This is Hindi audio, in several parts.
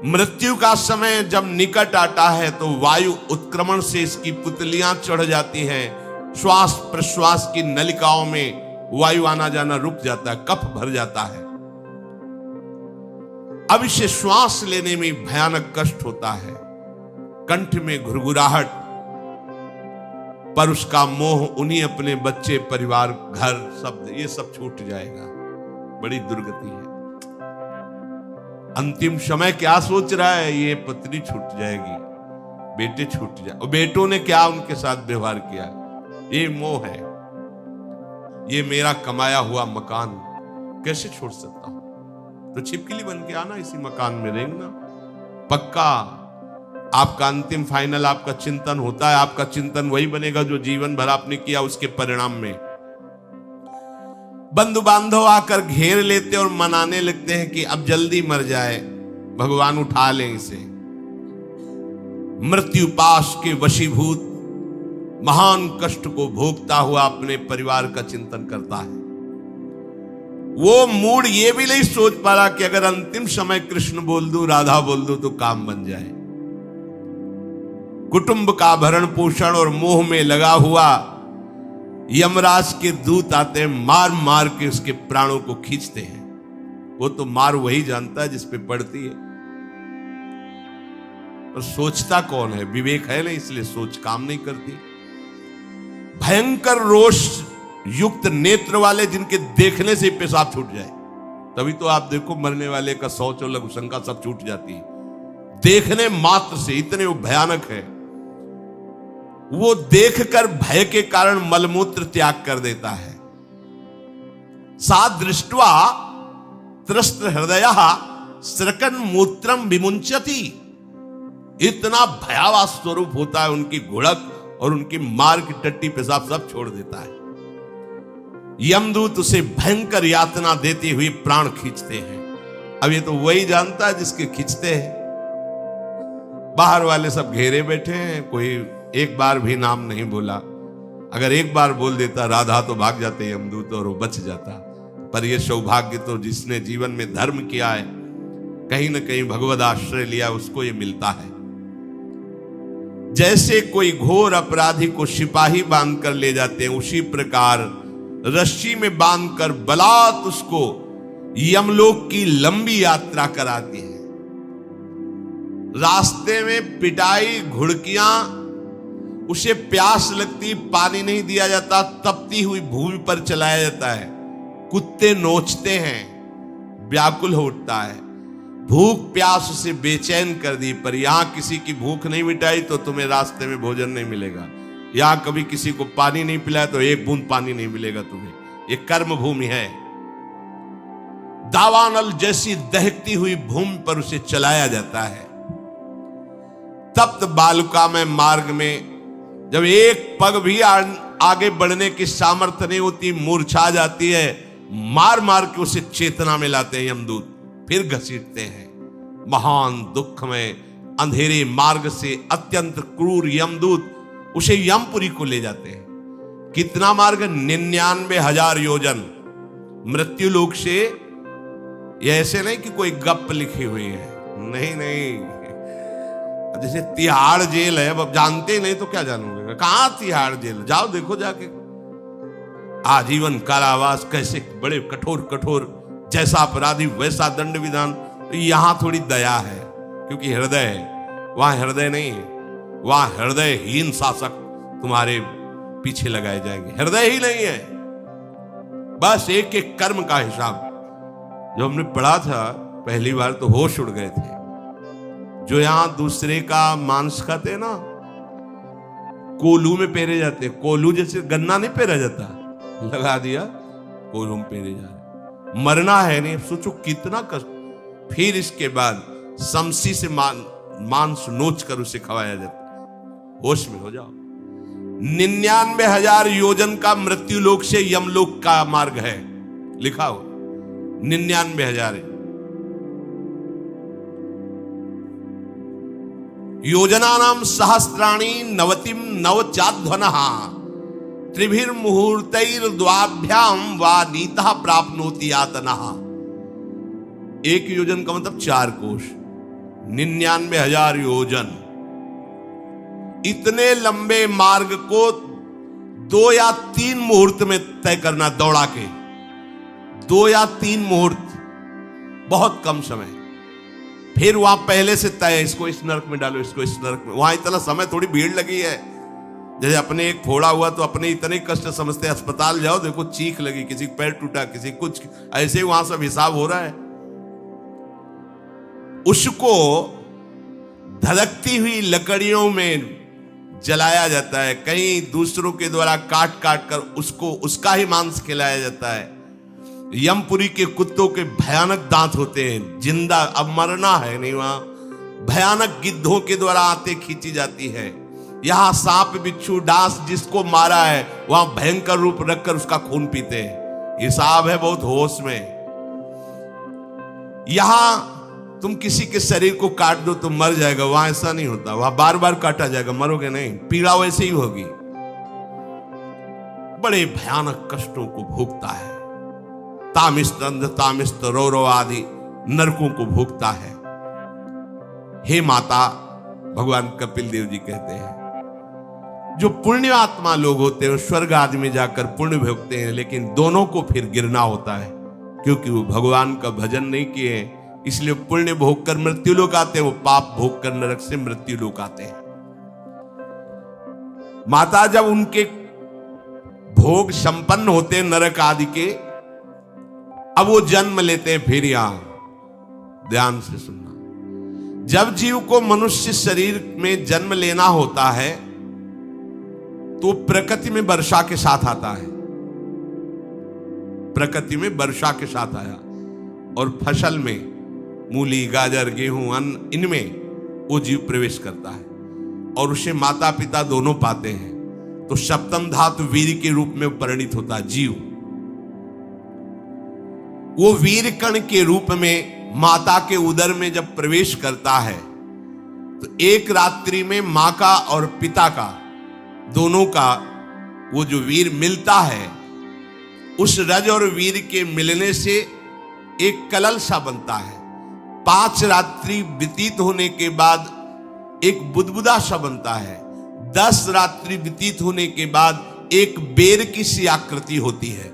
मृत्यु का समय जब निकट आता है तो वायु उत्क्रमण से इसकी पुतलियां चढ़ जाती हैं, श्वास प्रश्वास की नलिकाओं में वायु आना जाना रुक जाता है, कफ भर जाता है। अब इसे श्वास लेने में भयानक कष्ट होता है, कंठ में घुरघुराहट, पर उसका मोह उन्हीं अपने बच्चे परिवार घर सब ये सब छूट जाएगा। बड़ी दुर्गति है। अंतिम समय क्या सोच रहा है, ये पत्नी छूट जाएगी, बेटे छूट जाए, और बेटों ने क्या उनके साथ व्यवहार किया, ये मोह है। ये मेरा कमाया हुआ मकान कैसे छोड़ सकता हूं? तो छिपकली बन के आना, इसी मकान में रेंगना। पक्का आपका अंतिम फाइनल आपका चिंतन होता है, आपका चिंतन वही बनेगा जो जीवन भर आपने किया उसके परिणाम में। बंधु बांधव आकर घेर लेते और मनाने लगते हैं कि अब जल्दी मर जाए, भगवान उठा लें इसे। मृत्यु पाश के वशीभूत महान कष्ट को भोगता हुआ अपने परिवार का चिंतन करता है। वो मूड ये भी नहीं सोच पा रहा कि अगर अंतिम समय कृष्ण बोल दूं, राधा बोल दूं तो काम बन जाए। कुटुंब का भरण पोषण और मोह में लगा हुआ यमराज के दूत आते हैं, मार मार के उसके प्राणों को खींचते हैं। वो तो मार वही जानता है जिस पे पड़ती है, और सोचता कौन है? विवेक है ना, इसलिए सोच काम नहीं करती। भयंकर रोष युक्त नेत्र वाले जिनके देखने से पेशाब छूट जाए, तभी तो आप देखो मरने वाले का शौच और लघु शंका सब छूट जाती है देखने मात्र से, इतने वो भयानक है। वो देखकर भय के कारण मलमूत्र त्याग कर देता है। सा दृष्ट्वा त्रस्त हृदय स्रकन मूत्रम विमुंचति। इतना भयावह स्वरूप होता है उनकी घुड़क, और उनकी मार की टट्टी पेशाब सब छोड़ देता है। यमदूत उसे भयंकर यातना देते हुए प्राण खींचते हैं। अब ये तो वही जानता है जिसके खींचते हैं। बाहर वाले सब घेरे बैठे हैं, कोई एक बार भी नाम नहीं बोला। अगर एक बार बोल देता राधा तो भाग जाते यमदूत और वो बच जाता। पर यह सौभाग्य तो जिसने जीवन में धर्म किया है, कहीं ना कहीं भगवद आश्रय लिया, उसको ये मिलता है। जैसे कोई घोर अपराधी को सिपाही बांधकर ले जाते हैं, उसी प्रकार रस्सी में बांधकर बलात् उसको यमलोक की लंबी यात्रा कराती है। रास्ते में पिटाई, घुड़कियां, उसे प्यास लगती, पानी नहीं दिया जाता, तपती हुई भूमि पर चलाया जाता है। कुत्ते नोचते हैं, व्याकुल हो उठता है। भूख प्यास उसे बेचैन कर दी। पर यहां किसी की भूख नहीं मिटाई तो तुम्हें रास्ते में भोजन नहीं मिलेगा। यहां कभी किसी को पानी नहीं पिलाया तो एक बूंद पानी नहीं मिलेगा तुम्हें। ये कर्म भूमि है। दावानल जैसी दहकती हुई भूमि पर उसे चलाया जाता है। तप्त बालुका में मार्ग में जब एक पग भी आगे बढ़ने की सामर्थ्य नहीं होती, मूर्छा जाती है, मार मार के उसे चेतना में लाते हैं यमदूत, फिर घसीटते हैं। महान दुख में अंधेरे मार्ग से अत्यंत क्रूर यमदूत उसे यमपुरी को ले जाते हैं। कितना मार्ग? 99,000 योजन मृत्यु लोक से। ये ऐसे नहीं कि कोई गप लिखी हुई है, नहीं नहीं। जैसे तिहाड़ जेल है, अब जानते नहीं तो क्या जानोगे? कहां तिहाड़ जेल? जाओ देखो जाके। आजीवन कारावास, कैसे बड़े कठोर कठोर, जैसा अपराधी वैसा दंड विधान। यहां थोड़ी दया है क्योंकि हृदय है, वहां हृदय नहीं है। वहां हृदयहीन शासक तुम्हारे पीछे लगाए जाएंगे। हृदय ही नहीं है, बस एक एक कर्म का हिसाब। जो हमने पढ़ा था पहली बार तो होश उड़ गए थे। जो यहां दूसरे का मांस खाते हैं ना, कोलू में पेरे जाते। कोलू जैसे गन्ना नहीं पेरा जाता, लगा दिया कोलू में पेरे जा रहे। मरना है नहीं, सोचो कितना कष्ट। फिर इसके बाद समसी से मांस नोच कर उसे खवाया जाता। होश में हो जाओ। 99,000 योजन का मृत्यु लोक से यमलोक का मार्ग है, लिखा हो 99,000 योजनानाम सहस्राणी नवतिम नवचाध्वनः त्रिभिर्मुहूर्तैर्द्वाभ्याम वा नीतः प्राप्नोति यातनः। एक योजन का मतलब 4 कोश। 99,000 योजन। इतने लंबे मार्ग को 2 या 3 मुहूर्त में तय करना, दौड़ा के 2 या 3 मुहूर्त, बहुत कम समय। फिर वहां पहले से तय, इसको इस नरक में डालो, इसको इस नरक में। वहां इतना समय, थोड़ी भीड़ लगी है। जैसे अपने एक फोड़ा हुआ तो अपने इतने कष्ट समझते, अस्पताल जाओ देखो चीख लगी, किसी पैर टूटा, किसी कुछ, ऐसे ही वहां सब हिसाब हो रहा है। उसको धधकती हुई लकड़ियों में जलाया जाता है, कहीं दूसरों के द्वारा काट काट कर उसको, उसका ही मांस खिलाया जाता है। यमपुरी के कुत्तों के भयानक दांत होते हैं, जिंदा, अब मरना है नहीं वहां। भयानक गिद्धों के द्वारा आंतें खींची जाती है। यहां सांप बिच्छू डांस जिसको मारा है, वहां भयंकर रूप रखकर उसका खून पीते हैं। हिसाब है बहुत होश में। यहां तुम किसी के शरीर को काट दो तो मर जाएगा, वहां ऐसा नहीं होता। वहां बार बार काटा जाएगा, मरोगे नहीं, पीड़ा वैसे ही होगी। बड़े भयानक कष्टों को भोगता है। तामिस्त, अंध तामिस्त, रौरव आदि नरकों को भोगता है। हे माता, भगवान कपिल देव जी कहते हैं, जो पुण्य आत्मा लोग होते हैं स्वर्ग आदि में जाकर पुण्य भोगते हैं, लेकिन दोनों को फिर गिरना होता है, क्योंकि वो भगवान का भजन नहीं किए, इसलिए पुण्य भोग कर मृत्यु लोक आते हैं, वो पाप भोग कर नरक से मृत्यु लोक आते हैं। माता जब उनके भोग संपन्न होते हैं नरक आदि के, अब वो जन्म लेते हैं। फिर यहां ध्यान से सुनना, जब जीव को मनुष्य शरीर में जन्म लेना होता है तो प्रकृति में वर्षा के साथ आता है। प्रकृति में वर्षा के साथ आया और फसल में मूली, गाजर, गेहूं, अन्न, इनमें वो जीव प्रवेश करता है और उसे माता पिता दोनों पाते हैं। तो सप्तम धातु वीर के रूप में परिणित होता है जीव। वो वीर कण के रूप में माता के उदर में जब प्रवेश करता है तो एक रात्रि में मां का और पिता का, दोनों का वो जो वीर मिलता है, उस रज और वीर के मिलने से एक कलल सा बनता है। 5 रात्रि व्यतीत होने के बाद एक बुदबुदा सा बनता है। 10 रात्रि व्यतीत होने के बाद एक बेर की सी आकृति होती है।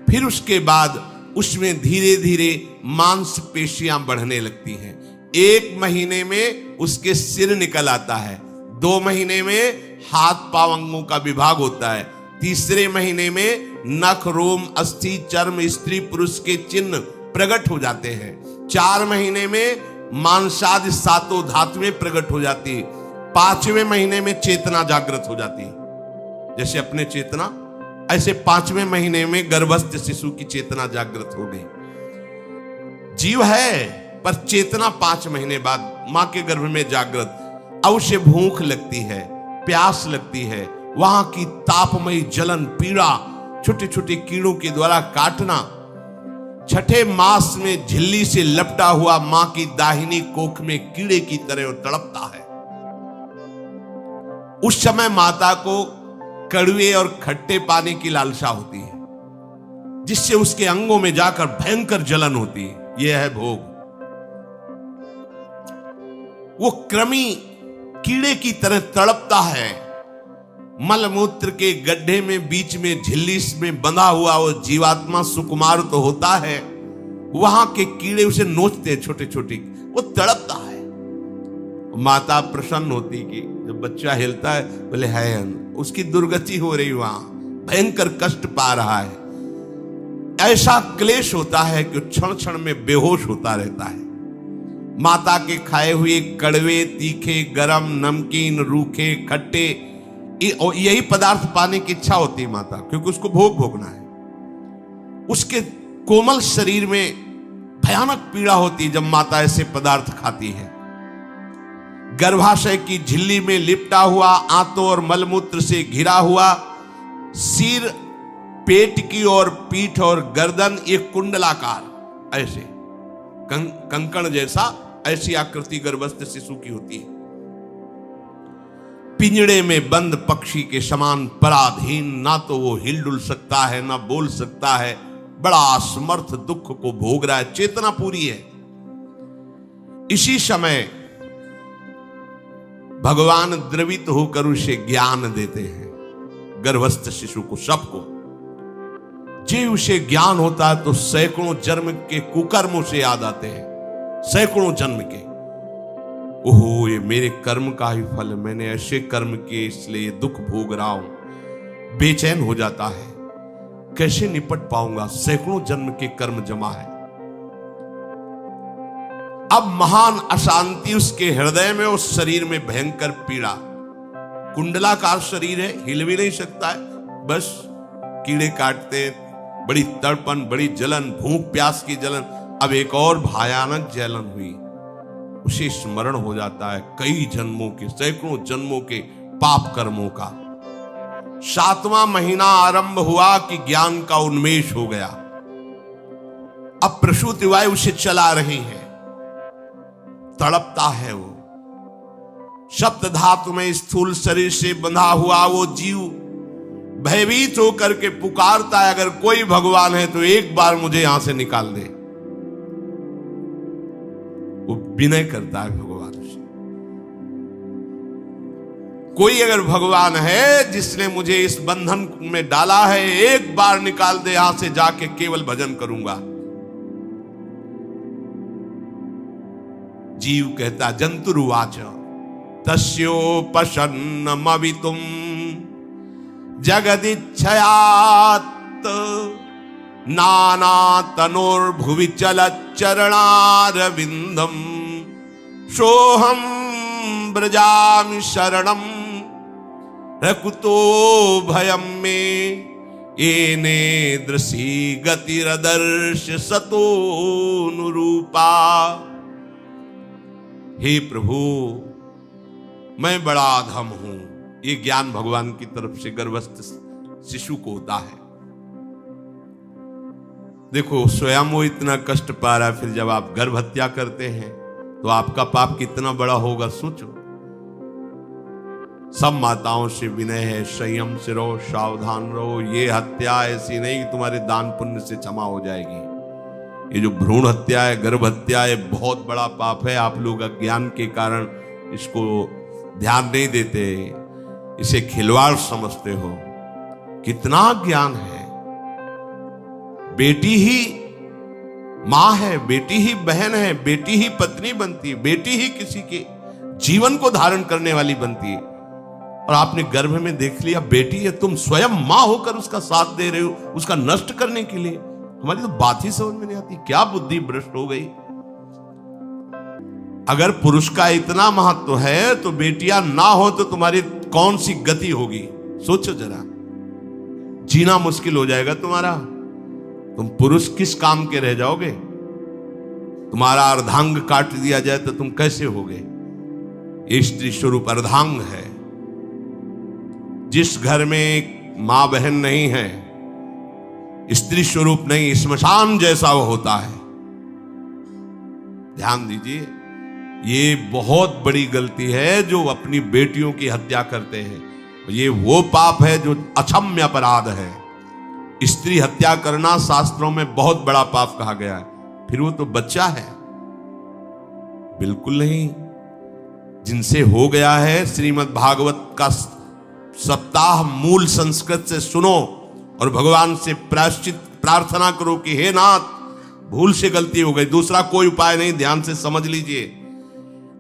फिर उसके बाद उसमें धीरे धीरे मांसपेशियां बढ़ने लगती हैं। 1 महीने में उसके सिर निकल आता है। 2 महीने में हाथ पांव अंगों का विभाग होता है। 3रे महीने में नख, रोम, अस्थि, चर्म, स्त्री पुरुष के चिन्ह प्रकट हो जाते हैं। 4 महीने में मांसादि 7 धातुएं प्रकट हो जाती है। 5वें महीने में चेतना जागृत हो जाती है। जैसे अपने चेतना, ऐसे 5वें महीने में गर्भस्थ शिशु की चेतना जागृत हो गई। जीव है पर चेतना 5 महीने बाद मां के गर्भ में जागृत। अब उसे भूख लगती है, प्यास लगती है, वहां की तापमयी जलन, पीड़ा, छोटे छोटे कीड़ों के द्वारा काटना। 6ठे मास में झिल्ली से लपटा हुआ मां की दाहिनी कोख में कीड़े की तरह तड़पता है। उस समय माता को कड़वे और खट्टे पानी की लालसा होती है, जिससे उसके अंगों में जाकर भयंकर जलन होती है। यह है भोग। वो कृमि कीड़े की तरह तड़पता है। मलमूत्र के गड्ढे में बीच में झिल्ली में बंधा हुआ वो जीवात्मा सुकुमार तो होता है, वहां के कीड़े उसे नोचते हैं छोटे छोटे, वो तड़पता है। माता प्रसन्न होती कि जब बच्चा हिलता है, बोले है, उसकी दुर्गति हो रही, वहां भयंकर कष्ट पा रहा है। ऐसा क्लेश होता है कि क्षण क्षण में बेहोश होता रहता है। माता के खाए हुए कड़वे, तीखे, गरम, नमकीन, रूखे, खट्टे, यही पदार्थ पाने की इच्छा होती है माता, क्योंकि उसको भोग भोगना है। उसके कोमल शरीर में भयानक पीड़ा होती है जब माता ऐसे पदार्थ खाती है। गर्भाशय की झिल्ली में लिपटा हुआ, आंतों और मलमूत्र से घिरा हुआ सिर, पेट की और पीठ और गर्दन, ये कुंडलाकार ऐसे कंकण जैसा, ऐसी आकृति गर्भस्थ शिशु की होती है। पिंजड़े में बंद पक्षी के समान पराधीन, ना तो वो हिल डुल सकता है, ना बोल सकता है। बड़ा असमर्थ दुख को भोग रहा है, चेतना पूरी है। इसी समय भगवान द्रवित होकर उसे ज्ञान देते हैं, गर्भस्थ शिशु को, सबको। जी उसे ज्ञान होता है तो सैकड़ों जन्म के कुकर्मों से याद आते हैं, सैकड़ों जन्म के। ओहो, ये मेरे कर्म का ही फल, मैंने ऐसे कर्म किए इसलिए दुख भोग रहा हूं। बेचैन हो जाता है, कैसे निपट पाऊंगा, सैकड़ों जन्म के कर्म जमा है। अब महान अशांति उसके हृदय में, उस शरीर में भयंकर पीड़ा। कुंडलाकार शरीर है, हिल भी नहीं सकता है, बस कीड़े काटते, बड़ी तड़पन, बड़ी जलन, भूख प्यास की जलन। अब एक और भयानक जलन हुई, उसे स्मरण हो जाता है कई जन्मों के, सैकड़ों जन्मों के पाप कर्मों का। 7वां महीना आरंभ हुआ कि ज्ञान का उन्मेष हो गया। अब प्रसूति वायु उसे चला रही है, तड़पता है वो। सप्त धातु में स्थूल शरीर से बंधा हुआ वो जीव भयभीत होकर के पुकारता है, अगर कोई भगवान है तो एक बार मुझे यहां से निकाल दे। वो विनय करता है भगवान से, कोई अगर भगवान है जिसने मुझे इस बंधन में डाला है, एक बार निकाल दे यहां से, जाके केवल भजन करूंगा। जीव कहता, जंतुरुवाच तस्योपशन्नमवितुम जगदिच्छयात् नाना तनोर्भुवि चलच्चरणारविंदम सोहम ब्रजामि शरणम रकुतो भयम में येने दृशी गतिरदर्श सतोनुरूपा। हे प्रभु, मैं बड़ा अधम हूं। ये ज्ञान भगवान की तरफ से गर्भस्थ शिशु को होता है। देखो, स्वयं वो इतना कष्ट पा रहा है, फिर जब आप गर्भ हत्या करते हैं तो आपका पाप कितना बड़ा होगा, सोचो। सब माताओं से विनय है, संयम से रहो, सावधान रहो। ये हत्या ऐसी नहीं कि तुम्हारे दान पुण्य से क्षमा हो जाएगी। ये जो भ्रूण हत्या है, गर्भ हत्या है, बहुत बड़ा पाप है। आप लोग अज्ञान के कारण इसको ध्यान नहीं देते, इसे खिलवाड़ समझते हो। कितना ज्ञान है। बेटी ही मां है, बेटी ही बहन है, बेटी ही पत्नी बनती है, बेटी ही किसी के जीवन को धारण करने वाली बनती है। और आपने गर्भ में देख लिया बेटी है, तुम स्वयं मां होकर उसका साथ दे रहे हो, उसका नष्ट करने के लिए। हमारी तो बात ही समझ में नहीं आती, क्या बुद्धि भ्रष्ट हो गई। अगर पुरुष का इतना महत्व है तो बेटियां ना हो तो तुम्हारी कौन सी गति होगी, सोचो जरा। जीना मुश्किल हो जाएगा तुम्हारा। तुम पुरुष किस काम के रह जाओगे। तुम्हारा अर्धांग काट दिया जाए तो तुम कैसे होगे। ये स्त्री स्वरूप अर्धांग है। जिस घर में मां बहन नहीं है, स्त्री स्वरूप नहीं, श्मशान जैसा वो होता है। ध्यान दीजिए, ये बहुत बड़ी गलती है जो अपनी बेटियों की हत्या करते हैं। ये वो पाप है जो अक्षम्य अपराध है। स्त्री हत्या करना शास्त्रों में बहुत बड़ा पाप कहा गया है। फिर वो तो बच्चा है, बिल्कुल नहीं। जिनसे हो गया है, श्रीमद् भागवत का सप्ताह मूल संस्कृत से सुनो और भगवान से प्रायश्चित प्रार्थना करो कि हे नाथ, भूल से गलती हो गई, दूसरा कोई उपाय नहीं। ध्यान से समझ लीजिए,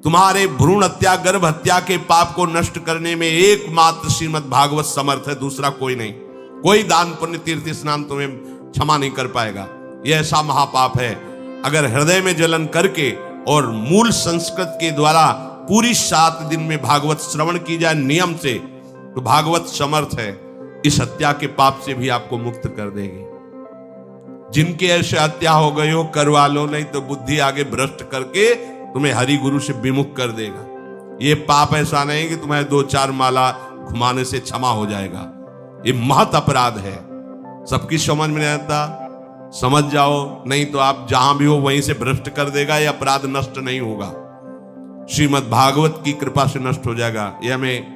तुम्हारे भ्रूण हत्या, गर्भ हत्या के पाप को नष्ट करने में एकमात्र श्रीमद् भागवत समर्थ है, दूसरा कोई नहीं। कोई दान पुण्य तीर्थ स्नान तुम्हें क्षमा नहीं कर पाएगा। यह ऐसा महापाप है। अगर हृदय में जलन करके और मूल संस्कृत के द्वारा पूरी 7 दिन में भागवत श्रवण की जाए नियम से, तो भागवत समर्थ है, इस हत्या के पाप से भी आपको मुक्त कर देगी। जिनके ऐसे हत्या हो गई हो करवा लो, नहीं तो बुद्धि आगे भ्रष्ट करके तुम्हें हरि गुरु से विमुख कर देगा। ये पाप ऐसा नहीं कि तुम्हें 2-4 माला घुमाने से क्षमा हो जाएगा। ये महत अपराध है। सबकी समझ में नहीं आता, समझ जाओ, नहीं तो आप जहां भी हो वहीं से भ्रष्ट कर देगा। ये अपराध नष्ट नहीं होगा, श्रीमद् भागवत की कृपा से नष्ट हो जाएगा। यह हमें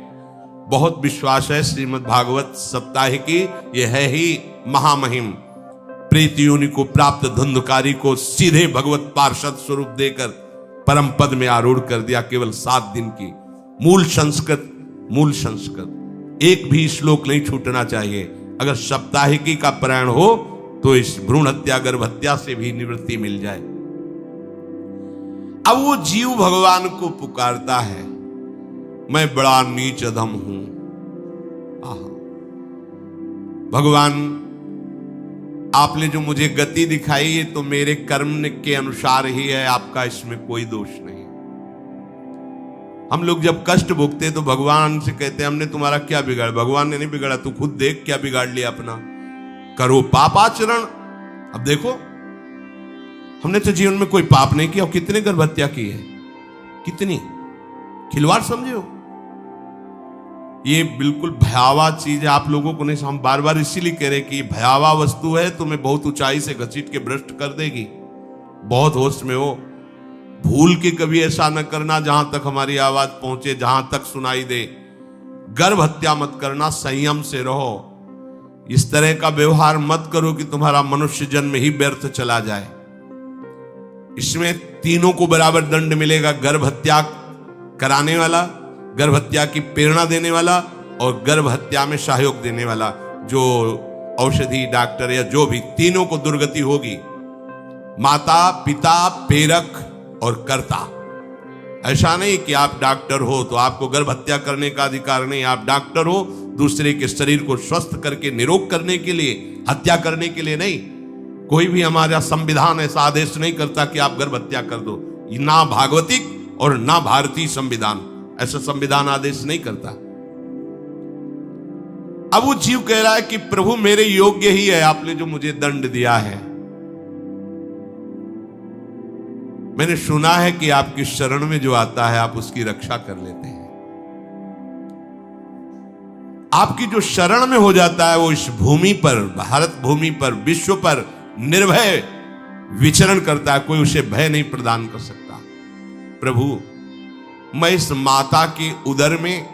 बहुत विश्वास है। श्रीमद् भागवत सप्ताह की यह है ही महामहिम। प्रीत योनि को प्राप्त धुंधकारी को सीधे भगवत पार्षद स्वरूप देकर परम पद में आरूढ़ कर दिया। केवल 7 दिन की मूल संस्कृत एक भी श्लोक नहीं छूटना चाहिए। अगर साप्ताहिकी का पारायण हो तो इस भ्रूण हत्या गर्भ हत्या से भी निवृत्ति मिल जाए। अब वो जीव भगवान को पुकारता है, मैं बड़ा नीच अधम हूं। भगवान, आपने जो मुझे गति दिखाई है तो मेरे कर्म के अनुसार ही है, आपका इसमें कोई दोष नहीं। हम लोग जब कष्ट भोगते तो भगवान से कहते हैं हमने तुम्हारा क्या बिगाड़ा। भगवान ने नहीं बिगाड़ा, तू खुद देख क्या बिगाड़ लिया अपना। करो पापाचरण। अब देखो, हमने तो जीवन में कोई पाप नहीं किया और कितने गर्भ हत्या की है, कितनी खिलवाड़ समझे हो। ये बिल्कुल भयावह चीज है, आप लोगों को नहीं। हम बार बार इसीलिए कह रहे कि ये भयावह वस्तु है, तुम्हें बहुत ऊंचाई से घसीट के भ्रष्ट कर देगी। बहुत होश में हो, भूल के कभी ऐसा न करना जहां तक हमारी आवाज पहुंचे, जहां तक सुनाई दे। गर्भ हत्या मत करना, संयम से रहो। इस तरह का व्यवहार मत करो कि तुम्हारा मनुष्य जन्म ही व्यर्थ चला जाए। इसमें तीनों को बराबर दंड मिलेगा, गर्भ हत्या कराने वाला, गर्भ हत्या की प्रेरणा देने वाला और गर्भ हत्या में सहयोग देने वाला। जो औषधि डॉक्टर या जो भी, तीनों को दुर्गति होगी। माता पिता प्रेरक और कर्ता। ऐसा नहीं कि आप डॉक्टर हो तो आपको गर्भ हत्या करने का अधिकार नहीं। आप डॉक्टर हो दूसरे के शरीर को स्वस्थ करके निरोग करने के लिए, हत्या करने के लिए नहीं। कोई भी हमारा संविधान ऐसा आदेश नहीं करता कि आप गर्भ हत्या कर दो। ना भागवतिक और ना भारतीय संविधान ऐसा संविधान आदेश नहीं करता। अब वो जीव कह रहा है कि प्रभु मेरे योग्य ही है, आपने जो मुझे दंड दिया है। मैंने सुना है कि आपकी शरण में जो आता है आप उसकी रक्षा कर लेते हैं। आपकी जो शरण में हो जाता है वो इस भूमि पर, भारत भूमि पर, विश्व पर निर्भय विचरण करता है। कोई उसे भय नहीं प्रदान कर सकता। प्रभु, मैं इस माता के उदर में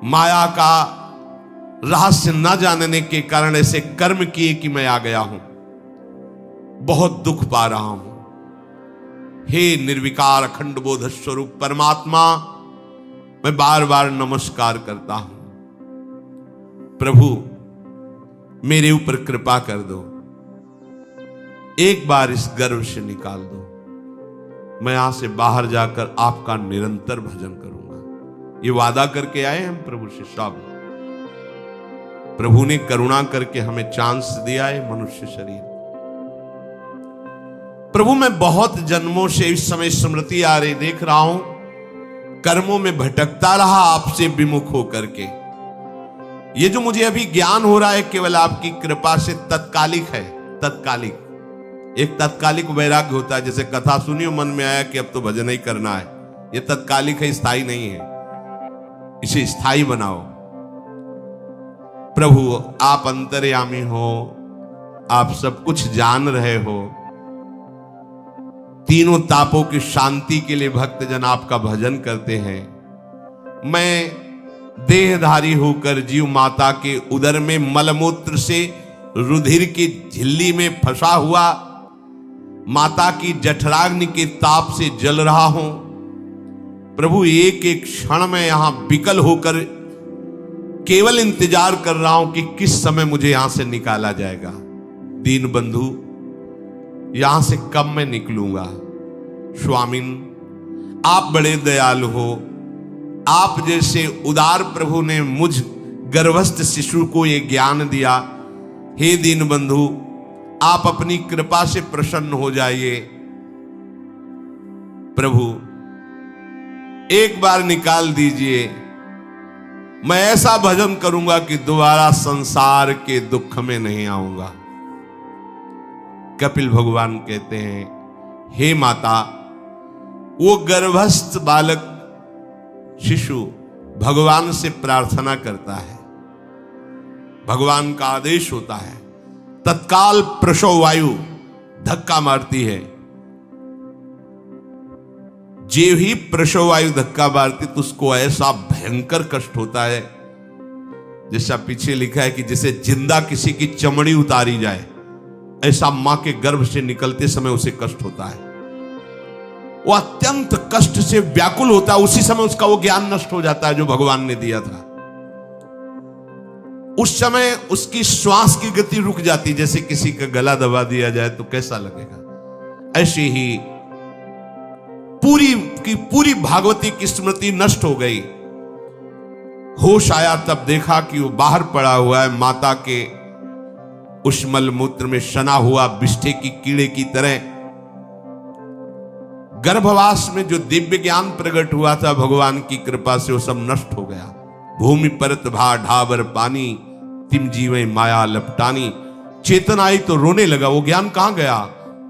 माया का रहस्य न जानने के कारण ऐसे कर्म किए कि मैं आ गया हूं। बहुत दुख पा रहा हूं। हे निर्विकार अखंड बोध स्वरूप परमात्मा, मैं बार बार नमस्कार करता हूं। प्रभु, मेरे ऊपर कृपा कर दो, एक बार इस गर्भ से निकाल दो। मैं यहां से बाहर जाकर आपका निरंतर भजन करूंगा। ये वादा करके आए हम प्रभु से सब। प्रभु ने करुणा करके हमें चांस दिया है मनुष्य शरीर। प्रभु, मैं बहुत जन्मों से इस समय स्मृति आ रही, देख रहा हूं कर्मों में भटकता रहा आपसे विमुख होकर के। ये जो मुझे अभी ज्ञान हो रहा है केवल आपकी कृपा से तत्कालिक है। तत्कालिक, एक तत्कालिक वैराग्य होता है। जैसे कथा सुनी और मन में आया कि अब तो भजन ही करना है, ये तत्कालिक है, स्थायी नहीं है। इसे स्थायी बनाओ। प्रभु, आप अंतर्यामी हो, आप सब कुछ जान रहे हो। तीनों तापों की शांति के लिए भक्तजन आपका भजन करते हैं। मैं देहधारी होकर जीव माता के उदर में मलमूत्र से रुधिर की झिल्ली में फंसा हुआ माता की जठराग्नि के ताप से जल रहा हूं। प्रभु, एक एक क्षण में यहां विकल होकर केवल इंतजार कर रहा हूं कि किस समय मुझे यहां से निकाला जाएगा। दीन बंधु, यहां से कब मैं निकलूंगा। स्वामिन, आप बड़े दयालु हो। आप जैसे उदार प्रभु ने मुझ गर्भस्थ शिशु को ये ज्ञान दिया। हे दीन बंधु, आप अपनी कृपा से प्रसन्न हो जाइए। प्रभु, एक बार निकाल दीजिए। मैं ऐसा भजन करूंगा कि दोबारा संसार के दुख में नहीं आऊंगा। कपिल भगवान कहते हैं, हे माता, वो गर्भस्थ बालक शिशु भगवान से प्रार्थना करता है। भगवान का आदेश होता है, तत्काल प्रसव वायु धक्का मारती है। जे ही प्रसव वायु धक्का मारती तो उसको ऐसा भयंकर कष्ट होता है, जैसा पीछे लिखा है कि जैसे जिंदा किसी की चमड़ी उतारी जाए, ऐसा मां के गर्भ से निकलते समय उसे कष्ट होता है। वो अत्यंत कष्ट से व्याकुल होता है, उसी समय उसका वो ज्ञान नष्ट हो जाता है जो भगवान ने दिया था। उस समय उसकी श्वास की गति रुक जाती, जैसे किसी का गला दबा दिया जाए तो कैसा लगेगा। ऐसे ही पूरी की पूरी भागवती की स्मृति नष्ट हो गई। होश आया तब देखा कि वो बाहर पड़ा हुआ है, माता के उस मलमूत्र में सना हुआ विष्ठे की कीड़े की तरह। गर्भवास में जो दिव्य ज्ञान प्रकट हुआ था भगवान की कृपा से, वो सब नष्ट हो गया। भूमि परत भा ढाबर पानी, तिम जीवे माया लपटानी। चेतन आई तो रोने लगा। वो ज्ञान कहां गया?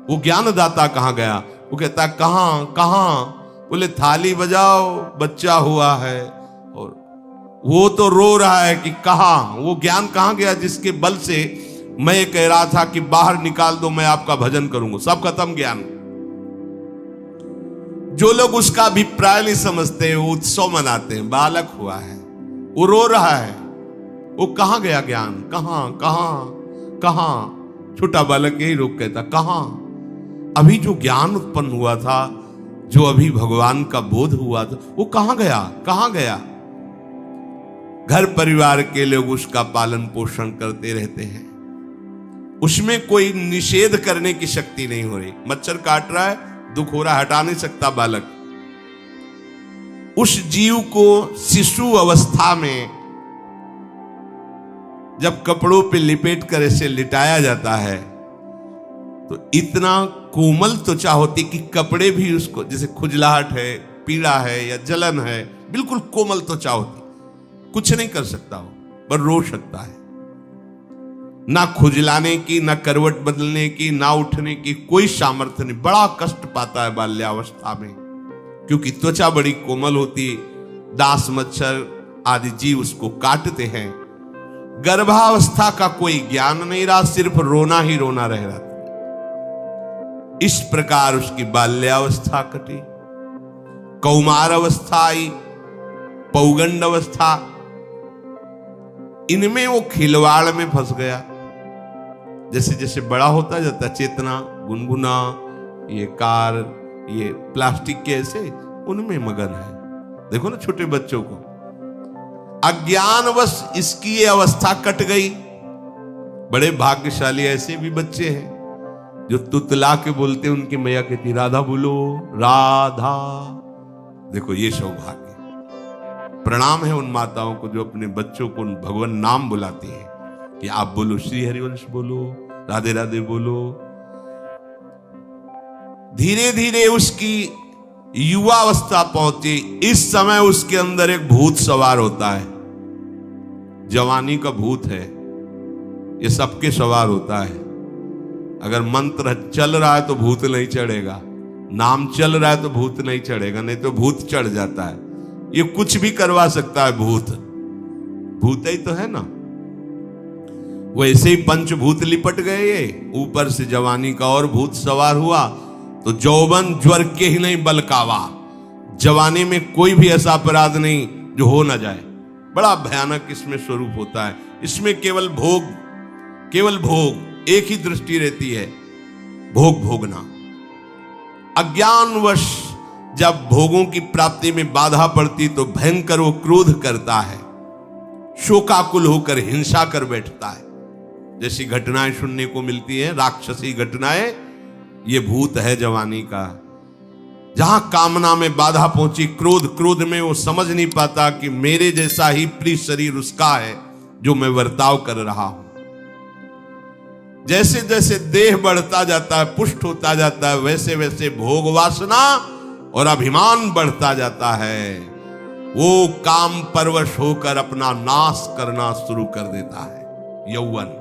वो ज्ञानदाता कहां गया? वो कहता कहां कहां? बोले थाली बजाओ, बच्चा हुआ है। और वो तो रो रहा है कि कहां, वो ज्ञान कहां गया जिसके बल से मैं कह रहा था कि बाहर निकाल दो, मैं आपका भजन करूंगा। सब खत्म ज्ञान। जो लोग उसका अभिप्राय नहीं समझते, वो उत्सव मनाते हैं, बालक हुआ है, वो रो रहा है, वो कहां गया ज्ञान? कहां कहां कहां? छोटा बालक यही रोक कहता कहां? अभी जो ज्ञान उत्पन्न हुआ था, जो अभी भगवान का बोध हुआ था, वो कहां गया? कहां गया? घर परिवार के लोग उसका पालन पोषण करते रहते हैं, उसमें कोई निषेध करने की शक्ति नहीं हो रही। मच्छर काट रहा है, दुख हो रहा है, हटा नहीं सकता बालक। उस जीव को शिशु अवस्था में जब कपड़ों पे लिपेट कर ऐसे लिटाया जाता है तो इतना कोमल त्वचा होती कि कपड़े भी उसको, जैसे खुजलाहट है, पीड़ा है या जलन है, बिल्कुल कोमल त्वचा होती, कुछ नहीं कर सकता हो, पर रो सकता है। ना खुजलाने की, ना करवट बदलने की, ना उठने की कोई सामर्थ्य नहीं। बड़ा कष्ट पाता है बाल्यावस्था में, क्योंकि त्वचा बड़ी कोमल होती, दास मच्छर आदि जीव उसको काटते हैं। गर्भावस्था का कोई ज्ञान नहीं रहा, सिर्फ रोना ही रोना रह रहा था। इस प्रकार उसकी बाल्यावस्था कटी, कौमार अवस्था आई, पौगंड अवस्था, इनमें वो खिलवाड़ में फंस गया। जैसे जैसे बड़ा होता जाता, चेतना, गुनगुना, ये कार, ये प्लास्टिक के ऐसे, उनमें मगन है। देखो ना छोटे बच्चों को, अज्ञानवश इसकी ये अवस्था कट गई। बड़े भाग्यशाली ऐसे भी बच्चे हैं जो तुतला के बोलते हैं, उनकी मैया कहती राधा बोलो, राधा। देखो ये सौभाग्य, प्रणाम है उन माताओं को जो अपने बच्चों को भगवान नाम बुलाती है कि आप बोलो, श्री हरिवंश बोलो, राधे राधे बोलो। धीरे धीरे उसकी युवा अवस्था पहुंची। इस समय उसके अंदर एक भूत सवार होता है। जवानी का भूत है, ये सबके सवार होता है। अगर मंत्र चल रहा है तो भूत नहीं चढ़ेगा, नाम चल रहा है तो भूत नहीं चढ़ेगा, नहीं तो भूत चढ़ जाता है। ये कुछ भी करवा सकता है भूत, भूत ही तो है ना। वैसे ही पंचभूत लिपट गए, ये ऊपर से जवानी का और भूत सवार हुआ तो जौवन ज्वर के ही नहीं बलकावा। जवानी में कोई भी ऐसा अपराध नहीं जो हो ना जाए। बड़ा भयानक इसमें स्वरूप होता है। इसमें केवल भोग, केवल भोग, एक ही दृष्टि रहती है, भोग भोगना। अज्ञानवश जब भोगों की प्राप्ति में बाधा पड़ती तो भयंकर वो क्रोध करता है, शोकाकुल होकर हिंसा कर बैठता है। जैसी घटनाएं सुनने को मिलती हैं, राक्षसी घटनाएं, ये भूत है जवानी का। जहां कामना में बाधा पहुंची, क्रोध, क्रोध में वो समझ नहीं पाता कि मेरे जैसा ही प्रिय शरीर उसका है जो मैं वर्ताव कर रहा हूं। जैसे जैसे देह बढ़ता जाता है, पुष्ट होता जाता है, वैसे वैसे भोग वासना और अभिमान बढ़ता जाता है। वो काम परवश होकर अपना नाश करना शुरू कर देता है। यौवन